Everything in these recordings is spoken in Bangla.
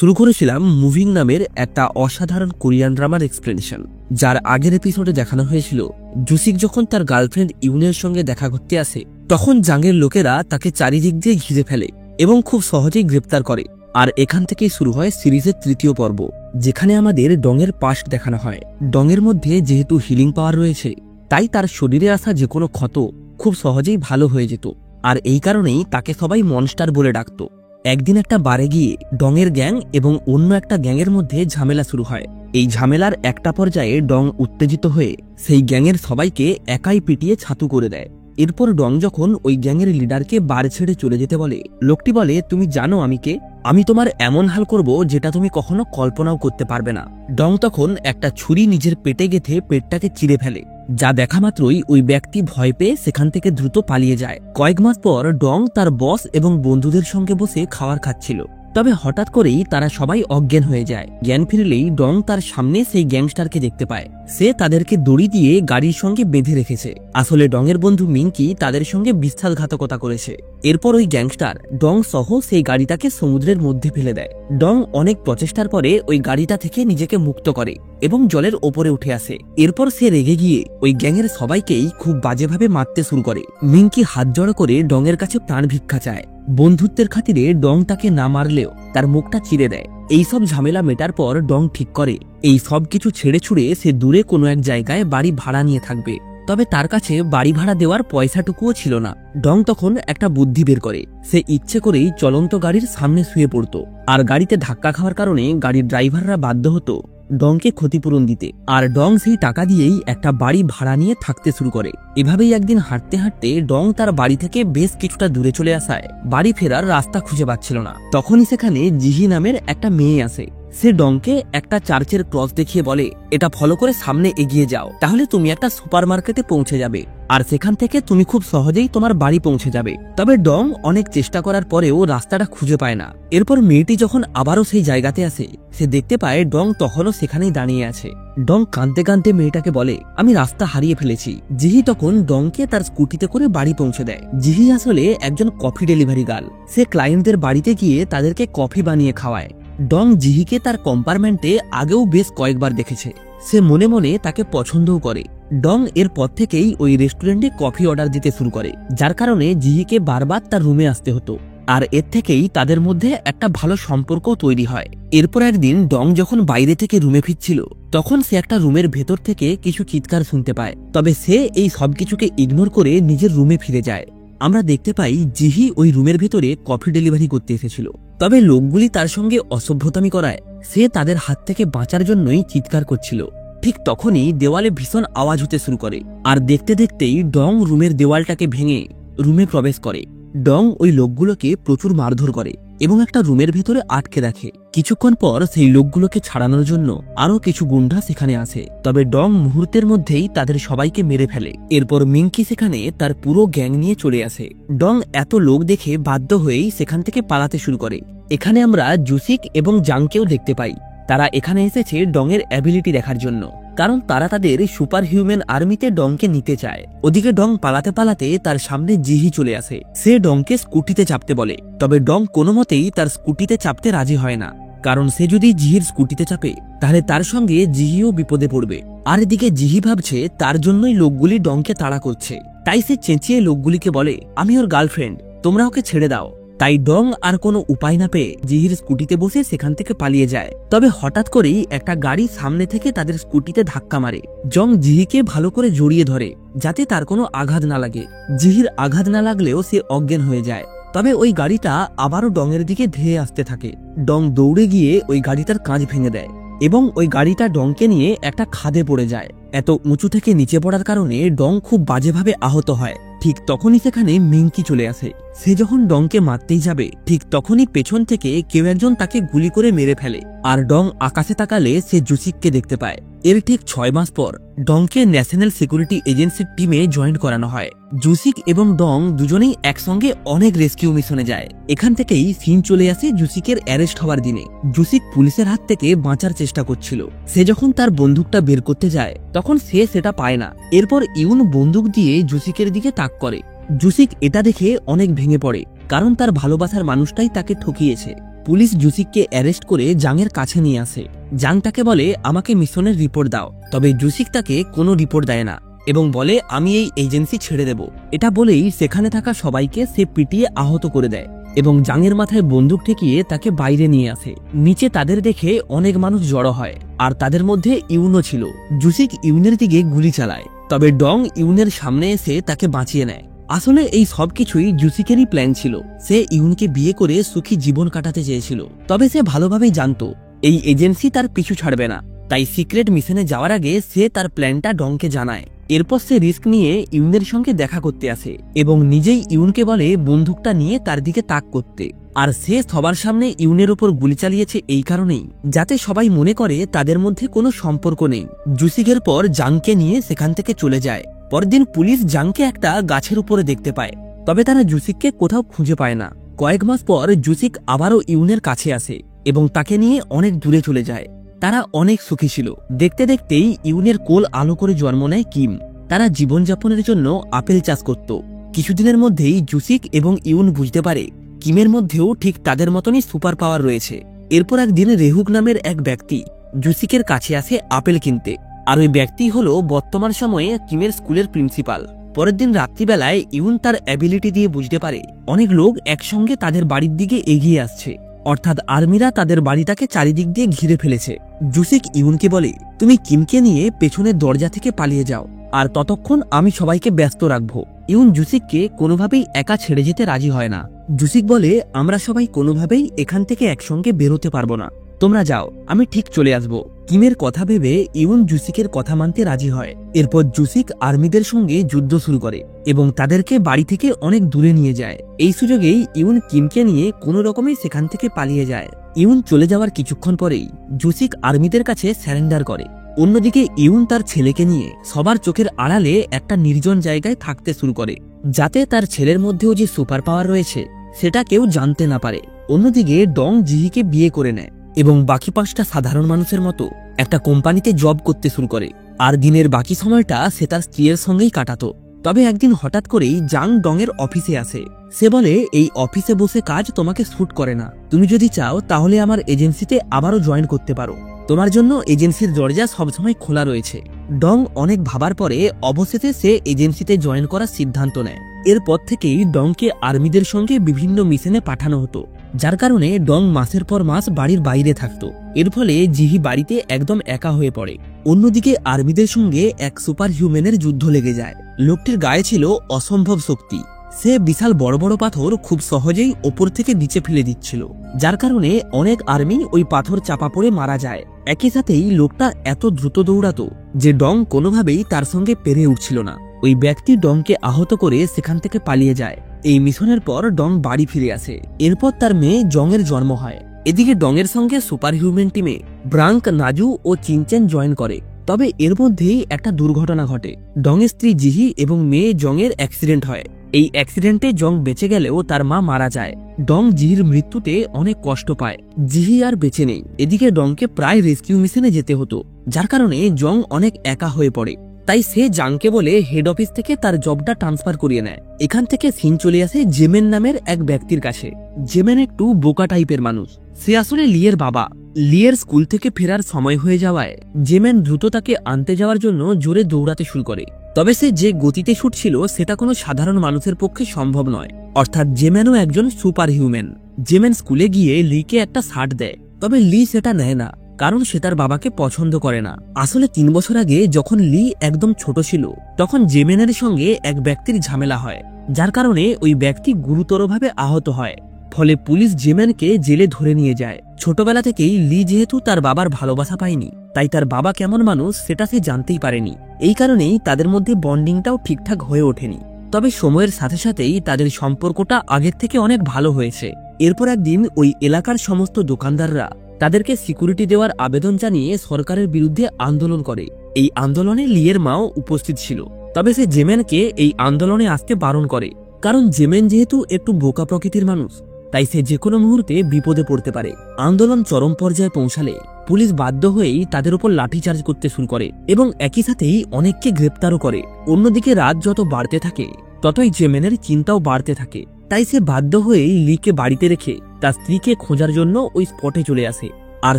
শুরু করেছিলাম মুভিং নামের একটা অসাধারণ কোরিয়ান ড্রামার এক্সপ্লেনেশন, যার আগের এপিসোডে দেখানো হয়েছিল জুসিক যখন তার গার্লফ্রেন্ড ইউনের সঙ্গে দেখা করতে আসে তখন জাংয়ের লোকেরা তাকে চারিদিক দিয়ে ঘিরে ফেলে এবং খুব সহজেই গ্রেপ্তার করে। আর এখান থেকেই শুরু হয় সিরিজের তৃতীয় পর্ব, যেখানে আমাদের ডংয়ের পাস্ট দেখানো হয়। ডংয়ের মধ্যে যেহেতু হিলিং পাওয়ার রয়েছে, তাই তার শরীরে আসা যে কোনো ক্ষত খুব সহজেই ভালো হয়ে যেত, আর এই কারণেই তাকে সবাই মনস্টার বলে ডাকত। একদিন একটা বারে গিয়ে ডংয়ের গ্যাং এবং অন্য একটা গ্যাংয়ের মধ্যে ঝামেলা শুরু হয়। এই ঝামেলার একটা পর্যায়ে ডং উত্তেজিত হয়ে সেই গ্যাংয়ের সবাইকে একাই পিটিয়ে ছাতু করে দেয়। এরপর ডং যখন ওই গ্যাংয়ের লিডারকে বার ছেড়ে চলে যেতে বলে, লোকটি বলে, তুমি জানো আমি কে? আমি তোমার এমন হাল করব যেটা তুমি কখনো কল্পনাও করতে পারবে না। ডং তখন একটা ছুরি নিজের পেটে গেঁথে পেটটাকে চিরে ফেলে, যা দেখা মাত্রই ওই ব্যক্তি ভয় পেয়ে সেখান থেকে দ্রুত পালিয়ে যায়। কয়েক মাস পর ডং তার বস এবং বন্ধুদের সঙ্গে বসে খাবার খাচ্ছিল, তবে হঠাৎ করেই তারা সবাই অজ্ঞান হয়ে যায়। জ্ঞান ফিরলেই ডং তার সামনে সেই গ্যাংস্টারকে দেখতে পায়। সে তাদেরকে দড়ি দিয়ে গাড়ির সঙ্গে বেঁধে রেখেছে। আসলে ডংয়ের বন্ধু মিঙ্কি তাদের সঙ্গে বিশ্বাসঘাতকতা করেছে। এরপর ওই গ্যাংস্টার ডং সহ সেই গাড়িটাকে সমুদ্রের মধ্যে ফেলে দেয়। ডং অনেক প্রচেষ্টার পরে ওই গাড়িটা থেকে নিজেকে মুক্ত করে এবং জলের ওপরে উঠে আসে। এরপর সে রেগে গিয়ে ওই গ্যাংয়ের সবাইকেই খুব বাজেভাবে মারতে শুরু করে। মিঙ্কি হাত জড়ো করে ডংয়ের কাছে প্রাণ ভিক্ষা চায়। বন্ধুত্বের খাতিরে ডং তাকে না মারলেও তার মুখটা চিরে দেয়। এইসব ঝামেলা মেটার পর ডং ঠিক করে এই সব কিছু ছেড়ে ছুড়ে সে দূরে কোনো এক জায়গায় বাড়ি ভাড়া নিয়ে থাকবে। তবে তার কাছে বাড়ি ভাড়া দেওয়ার পয়সাটুকুও ছিল না। ডং তখন একটা বুদ্ধি বের করে। সে ইচ্ছে করেই চলন্ত গাড়ির সামনে শুয়ে পড়ত, আর গাড়িতে ধাক্কা খাওয়ার কারণে গাড়ির ড্রাইভাররা বাধ্য হতো ডংকে ক্ষতিপূরণ দিতে। আর ডং সেই টাকা দিয়েই একটা বাড়ি ভাড়া নিয়ে থাকতে শুরু করে। এভাবেই একদিন হাঁটতে হাঁটতে ডং তার বাড়ি থেকে বেশ কিছুটা দূরে চলে আসায় বাড়ি ফেরার রাস্তা খুঁজে পাচ্ছিল না। তখনই সেখানে জিহি নামের একটা মেয়ে আসে। সে ডংকে একটা চার্চের ক্রস দেখিয়ে বলে, এটা ফলো করে সামনে এগিয়ে যাও, তাহলে তুমি একটা সুপার মার্কেটে পৌঁছে যাবে, আর সেখান থেকে তুমি খুব সহজেই তোমার বাড়ি পৌঁছে যাবে। তবে ডং অনেক চেষ্টা করার পরেও রাস্তাটা খুঁজে পায় না। এরপর মেয়েটি যখন আবারও সেই জায়গাতে আসে, সে দেখতে পায় ডং তখনও সেখানেই দাঁড়িয়ে আছে। ডং কাঁদতে কাঁদতে মেয়েটাকে বলে, আমি রাস্তা হারিয়ে ফেলেছি। জিহি তখন ডংকে তার স্কুটিতে করে বাড়ি পৌঁছে দেয়। জিহি আসলে একজন কফি ডেলিভারি গার্ল। সে ক্লায়েন্টদের বাড়িতে গিয়ে তাদেরকে কফি বানিয়ে খাওয়ায়। ডং জিহিকে তার কম্পার্টমেন্টে আগেও বেশ কয়েকবার দেখেছে। সে মনে মনে তাকে পছন্দও করে। ডং এরপর থেকেই ওই রেস্টুরেন্টে কফি অর্ডার দিতে শুরু করে, যার কারণে জিহিকে বারবার তার রুমে আসতে হতো। আর এর থেকেই তাদের মধ্যে একটা ভালো সম্পর্ক তৈরি হয়। এরপর একদিন ডং যখন বাইরে থেকে রুমে ফিরছিল, তখন সে একটা রুমের ভেতর থেকে কিছু চিৎকার শুনতে পায়। তবে সে এই সবকিছুকে ইগনোর করে নিজের রুমে ফিরে যায়। আমরা দেখতে পাই জিহি ওই রুমের ভেতরে কফি ডেলিভারি করতে এসেছিল, তবে লোকগুলি তার সঙ্গে অসভ্যতামি করায় সে তাদের হাত থেকে বাঁচার জন্যই চিৎকার করছিল। ঠিক তখনই দেওয়ালে ভীষণ আওয়াজ হতে শুরু করে, আর দেখতে দেখতেই ডং রুমের দেওয়ালটাকে ভেঙে রুমে প্রবেশ করে। ডং ওই লোকগুলোকে প্রচুর মারধর করে এবং একটা রুমের ভেতরে আটকে রাখে। কিছুক্ষণ পর সেই লোকগুলোকে ছাড়ানোর জন্য আরো কিছু গুন্ডা সেখানে আসে, তবে ডং মুহূর্তের মধ্যেই তাদের সবাইকে মেরে ফেলে। এরপর মিঙ্কি সেখানে তার পুরো গ্যাং নিয়ে চলে আসে। ডং এত লোক দেখে বাধ্য হয়েই সেখান থেকে পালাতে শুরু করে। এখানে আমরা জুসিক এবং জাংকেও দেখতে পাই। তারা এখানে এসেছে ডংয়ের অ্যাবিলিটি দেখার জন্য, কারণ তারা তাদের সুপার হিউম্যান আর্মিতে ডংকে নিতে চায়। ওদিকে ডং পালাতে পালাতে তার সামনে জিহি চলে আসে। সে ডংকে স্কুটিতে চাপতে বলে, তবে ডং কোনো মতেই তার স্কুটিতে চাপতে রাজি হয় না, কারণ সে যদি জিহির স্কুটিতে চাপে তাহলে তার সঙ্গে জিহিও বিপদে পড়বে। আর এদিকে জিহি ভাবছে তার জন্যই লোকগুলি ডংকে তাড়া করছে, তাই সে চেঁচিয়ে লোকগুলিকে বলে, আমি ওর গার্লফ্রেন্ড, তোমরা ওকে ছেড়ে দাও। তাই ডং আর কোনো উপায় না পেয়ে জিহির স্কুটিতে বসে সেখান থেকে পালিয়ে যায়। তবে হঠাৎ করেই একটা গাড়ি সামনে থেকে তাদের স্কুটিতে ধাক্কা মারে। জং জিহিকে ভালো করে জড়িয়ে ধরে যাতে তার কোনো আঘাত না লাগে। জিহির আঘাত না লাগলেও সে অজ্ঞান হয়ে যায়। তবে ওই গাড়িটা আবারও ডংয়ের দিকে ধেয়ে আসতে থাকে। ডং দৌড়ে গিয়ে ওই গাড়িটার কাঁচ ভেঙে দেয় এবং ওই গাড়িটা ডংকে নিয়ে একটা খাদে পড়ে যায়। এত উঁচু থেকে নিচে পড়ার কারণে ডং খুব বাজেভাবে আহত হয়। ঠিক তখনই সেখানে মিঙ্কি চলে আসে। সে যখন ডংকে মারতেই যাবে, ঠিক তখনই পেছন থেকে কেউ একজন তাকে গুলি করে মেরে ফেলে। আর ডং আকাশে তাকালে সে জুসিককে দেখতে পায়। এর ঠিক 6 মাস পর ডংকে ন্যাশনাল সিকিউরিটি এজেন্সির টিমে জয়েন করানো হয়। জুসিক এবং ডং দুজনেই একসঙ্গে অনেক রেস্কিউ মিশনে যায়। এখান থেকেই সিন চলে আসে জুসিকের অ্যারেস্ট হওয়ার দিনে। জুসিক পুলিশের হাত থেকে বাঁচার চেষ্টা করছিল। সে যখন তার বন্দুকটা বের করতে যায় তখন সে সেটা পায় না। এরপর ইউন বন্দুক দিয়ে জুসিকের দিকে তাক করে। জুসিক এটা দেখে অনেক ভেঙে পড়ে, কারণ তার ভালোবাসার মানুষটাই তাকে ঠকিয়েছে। পুলিশ জুসিককে অ্যারেস্ট করে জাংয়ের কাছে নিয়ে আসে। জাং তাকে বলে আমাকে মিশনের রিপোর্ট দাও, তবে জুসিক তাকে কোনো রিপোর্ট দেয় না এবং বলে আমি এই এজেন্সি ছেড়ে দেব। এটা বলেই সেখানে থাকা সবাইকে সে পিটিয়ে আহত করে দেয় এবং জাংয়ের মাথায় বন্দুক ঠেকিয়ে তাকে বাইরে নিয়ে আসে। নিচে তাদের দেখে অনেক মানুষ জড়ো হয় আর তাদের মধ্যে ইউনও ছিল। জুসিক ইউনের দিকে গুলি চালায়, তবে ডং ইউনের সামনে এসে তাকে বাঁচিয়ে নেয়। আসলে এই সবকিছুই জুসিকেরই প্ল্যান ছিল। সে ইউনকে বিয়ে করে সুখী জীবন কাটাতে চেয়েছিল, তবে সে ভালোভাবেই জানতো এই এজেন্সি তার পিছু ছাড়বে না। তাই সিক্রেট মিশনে যাওয়ার আগে সে তার প্ল্যানটা ডংকে জানায়। এরপর সে রিস্ক নিয়ে ইউনের সঙ্গে দেখা করতে আসে এবং নিজেই ইউনকে বলে বন্দুকটা নিয়ে তার দিকে তাক করতে। আর সে সবার সামনে ইউনের ওপর গুলি চালিয়েছে এই কারণেই যাতে সবাই মনে করে তাদের মধ্যে কোনো সম্পর্ক নেই। জুসিকের পর জাংকে নিয়ে সেখান থেকে চলে যায়। পরদিন পুলিশ জাংকে একটা গাছের উপরে দেখতে পায়, তবে তারা জুসিককে কোথাও খুঁজে পায় না। কয়েক মাস পর জুসিক আবারও ইউনের কাছে আসে এবং তাকে নিয়ে অনেক দূরে চলে যায়। তারা অনেক সুখী ছিল। দেখতে দেখতেই ইউনের কোল আলো করে জন্ম নেয় কিম। তারা জীবনযাপনের জন্য আপেল চাষ করত। কিছুদিনের মধ্যেই জুসিক এবং ইউন বুঝতে পারে কিমের মধ্যেও ঠিক তাদের মতনই সুপার পাওয়ার রয়েছে। এরপর একদিন রেহুক নামের এক ব্যক্তি জুসিকের কাছে আসে আপেল কিনতে, আর ওই ব্যক্তি হলো বর্তমান সময়ে কিমের স্কুলের প্রিন্সিপাল। পরের দিন রাত্রিবেলায় ইউন তার অ্যাবিলিটি দিয়ে বুঝতে পারে অনেক লোক একসঙ্গে তাদের বাড়ির দিকে এগিয়ে আসছে, অর্থাৎ আর্মিরা তাদের বাড়িটাকে চারিদিক দিয়ে ঘিরে ফেলেছে। জুসিক ইউনকে বলে তুমি কিমকে নিয়ে পেছনের দরজা থেকে পালিয়ে যাও, আর ততক্ষণ আমি সবাইকে ব্যস্ত রাখবো। ইউন জুসিককে কোনোভাবেই একা ছেড়ে যেতে রাজি হয় না। জুসিক বলে আমরা সবাই কোনোভাবেই এখান থেকে একসঙ্গে বেরোতে পারবো না, তোমরা যাও, আমি ঠিক চলে আসবো। কিমের কথা ভেবে ইউন জুসিকের কথা মানতে রাজি হয়। এরপর জুসিক আর্মিদের সঙ্গে যুদ্ধ শুরু করে এবং তাদেরকে বাড়ি থেকে অনেক দূরে নিয়ে যায়। এই সুযোগেই ইউন কিমকে নিয়ে কোনো রকমেই সেখান থেকে পালিয়ে যায়। ইউন চলে যাওয়ার কিছুক্ষণ পরেই জুসিক আর্মিদের কাছে স্যারেন্ডার করে। অন্যদিকে ইউন তার ছেলেকে নিয়ে সবার চোখের আড়ালে একটা নির্জন জায়গায় থাকতে শুরু করে, যাতে তার ছেলের মধ্যেও যে সুপার পাওয়ার রয়েছে সেটা কেউ জানতে না পারে। অন্যদিকে ডং জিহিকে বিয়ে করে নেয় এবং বাকি 5টা সাধারণ মানুষের মতো একটা কোম্পানিতে জব করতে শুরু করে, আর দিনের বাকি সময়টা সে তার স্ত্রীর সঙ্গেই কাটাতো। তবে একদিন হঠাৎ করেই জাং ডং এর অফিসে আসে। সে বলে এই অফিসে বসে কাজ তোমাকে স্যুট করে না, তুমি যদি চাও তাহলে আমার এজেন্সিতে আবারও জয়েন করতে পারো, তোমার জন্য এজেন্সির দরজা সবসময় খোলা রয়েছে। ডং অনেক ভাবার পরে অবশেষে সে এজেন্সিতে জয়েন করার সিদ্ধান্ত নেয়। এরপর থেকেই ডংকে আর্মিদের সঙ্গে বিভিন্ন মিশনে পাঠানো হতো, যার কারণে ডং মাসের পর মাস বাড়ির বাইরে থাকতো। এর ফলে জিহি বাড়িতে একদম একা হয়ে পড়ে। অন্যদিকে আর্মিদের সঙ্গে এক সুপার হিউম্যানের যুদ্ধ লেগে যায়। লোকটির গায়ে ছিল অসম্ভব শক্তি। সে বিশাল বড় বড় পাথর খুব সহজেই ওপর থেকে নিচে ফেলে দিচ্ছিল, যার কারণে অনেক আর্মি ওই পাথর চাপা পড়ে মারা যায়। একই সাথেই লোকটা এত দ্রুত দৌড়াতো যে ডং কোনোভাবেই তার সঙ্গে পেরে উঠছিল না। ওই ব্যক্তি ডংকে আহত করে সেখান থেকে পালিয়ে যায়। এই মিশনের পর ডং বাড়ি ফিরে আসে। এরপর তার মেয়ে জং এর জন্ম হয়। এদিকে ডং এর সঙ্গে সুপার হিউম্যান টিমে ব্রাঙ্ক, নাজু ও চিনচেন জয়েন করে। তবে এর মধ্যেই একটা দুর্ঘটনা ঘটে। ডং এর স্ত্রী জিহি এবং মেয়ে জং এর অ্যাক্সিডেন্ট হয়। এই অ্যাক্সিডেন্টে জং বেঁচে গেলেও তার মা মারা যায়। ডং জিহির মৃত্যুতে অনেক কষ্ট পায়। জিহি আর বেঁচে নেই। এদিকে ডংকে প্রায় রেস্কিউ মিশনে যেতে হতো, যার কারণে জং অনেক একা হয়ে পড়ে। তাই সে জাংকে বলে হেড অফিস থেকে তার জবটা ট্রান্সফার করিয়ে নেয়। এখান থেকে সিন চলে আসে জেমেন নামের এক ব্যক্তির কাছে। জেমেন একটু বোকা টাইপের মানুষ। সে আসলে লিয়ের বাবা। লিয়ের স্কুল থেকে ফেরার সময় হয়ে যাওয়ায় জেমেন দ্রুত তাকে আনতে যাওয়ার জন্য জোরে দৌড়াতে শুরু করে। তবে সে যে গতিতে ছুটছিল সেটা কোনো সাধারণ মানুষের পক্ষে সম্ভব নয়, অর্থাৎ জেমেনও একজন সুপার হিউম্যান। জেমেন স্কুলে গিয়ে লিকে একটা শার্ট দেয়, তবে লি সেটা নেয় না, কারণ সে তার বাবাকে পছন্দ করে না। আসলে 3 বছর আগে যখন লি একদম ছোট ছিল তখন জেমেনের সঙ্গে এক ব্যক্তির ঝামেলা হয়, যার কারণে ওই ব্যক্তি গুরুতরভাবে আহত হয়। ফলে পুলিশ জেমেনকে জেলে ধরে নিয়ে যায়। ছোটবেলা থেকেই লি যেহেতু তার বাবার ভালোবাসা পায়নি, তাই তার বাবা কেমন মানুষ সেটা সে জানতেই পারেনি। এই কারণেই তাদের মধ্যে বন্ডিংটাও ঠিকঠাক হয়ে ওঠেনি। তবে সময়ের সাথে সাথেই তাদের সম্পর্কটা আগের থেকে অনেক ভালো হয়েছে। এরপর একদিন ওই এলাকার সমস্ত দোকানদাররা তাদেরকে সিকিউরিটি দেওয়ার আবেদন জানিয়ে সরকারের বিরুদ্ধে আন্দোলন করে। এই আন্দোলনে লিয়ের মাও উপস্থিত ছিল। তবে সে জেমেনকে এই আন্দোলনে আসতে বারণ করে, কারণ জেমেন যেহেতু একটু বোকা প্রকৃতির মানুষ, তাই সে যে কোনো মুহূর্তে বিপদে পড়তে পারে। আন্দোলন চরম পর্যায়ে পৌঁছালে পুলিশ বাধ্য হয়েই তাদের উপর লাঠিচার্জ করতে শুরু করে এবং একই সাথেই অনেককে গ্রেপ্তারও করে। অন্যদিকে রাত যত বাড়তে থাকে ততই জেমেনের চিন্তাও বাড়তে থাকে। তাই সে বাধ্য হয়েই লিকে বাড়িতে রেখে তার স্ত্রীকে খোঁজার জন্য ওই স্পটে চলে আসে। আর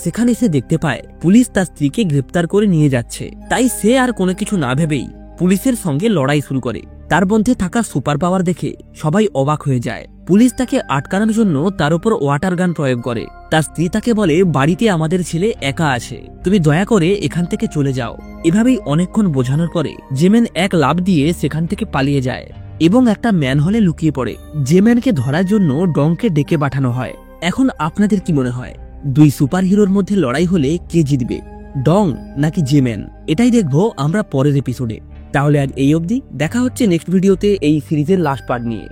সেখানে সে দেখতে পায় পুলিশ তার স্ত্রীকে গ্রেপ্তার করে নিয়ে যাচ্ছে। তাই সে আর কোনো কিছু না ভেবেই পুলিশের সঙ্গে লড়াই শুরু করে। তার মধ্যে থাকা সুপার পাওয়ার দেখে সবাই অবাক হয়ে যায়। পুলিশ তাকে আটকানোর জন্য তার উপর ওয়াটার গান প্রয়োগ করে। তার স্ত্রী তাকে বলে, বাড়িতে আমাদের ছেলে একা আছে, তুমি দয়া করে এখান থেকে চলে যাও। এভাবেই অনেকক্ষণ বোঝানোর পরে জেমেন এক লাফ দিয়ে সেখান থেকে পালিয়ে যায় এবং একটা ম্যানহোলে লুকিয়ে পড়ে। জেমেনকে ধরার জন্য ডংকে ডেকে পাঠানো হয়। এখন আপনাদের কি মনে হয়, দুই সুপার হিরোর মধ্যে লড়াই হলে কে জিতবে, ডং নাকি জেমেন? এটাই দেখবো আমরা পরের এপিসোডে। তাহলে আজ এই অবধি, দেখা হচ্ছে নেক্সট ভিডিওতে এই সিরিজের লাস্ট পার্ট নিয়ে।